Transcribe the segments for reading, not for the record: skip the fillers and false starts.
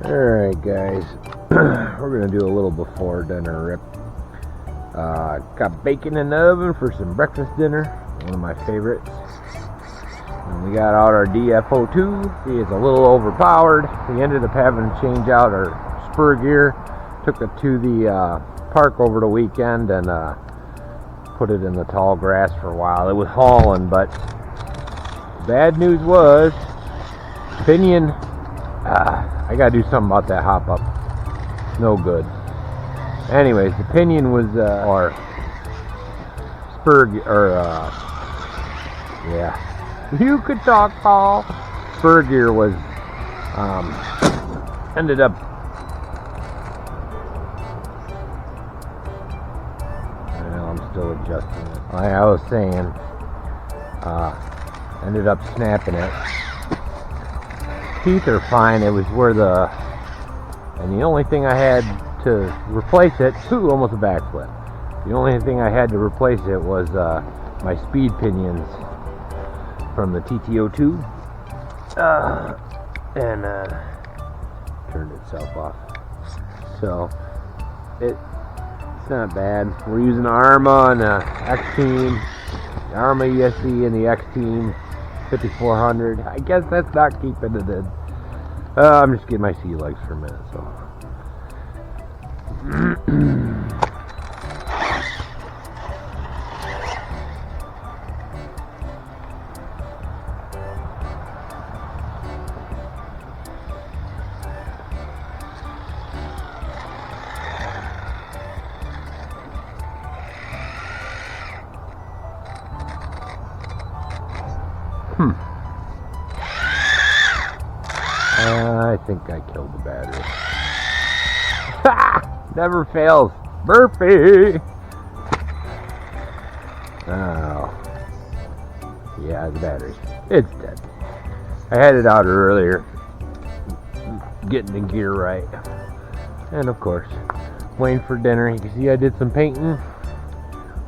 Alright guys, we're going to do a little before dinner rip. Got bacon in the oven for some breakfast dinner, one of my favorites. And we got out our DF02. He is a little overpowered. We ended up having to change out our spur gear. Took it to the park over the weekend and put it in the tall grass for a while. It was hauling, but bad news was pinion. I gotta do something about that hop up. No good. Anyways, the pinion was or spur or yeah. You could talk, Paul. Spur gear was ended up. I'm still adjusting it. Like I was saying, ended up snapping it. Teeth are fine. It was where and the only thing I had to replace it, almost a backflip. The only thing I had to replace it was my speed pinions from the TT02, and turned itself off. So it's not bad. We're using Arma and Xteam, the Arma ESC and the Xteam 5400. I guess that's not keeping it in. I'm just getting my sea legs for a minute, so. I think I killed the battery. Ha! Never fails. Murphy! Oh. Yeah, the battery. It's dead. I had it out earlier. Getting the gear right. And of course, waiting for dinner. You can see I did some painting.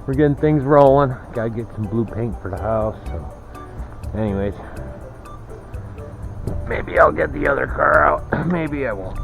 We're getting things rolling. Gotta get some blue paint for the house. So, anyways. Maybe I'll get the other car out. Maybe I won't.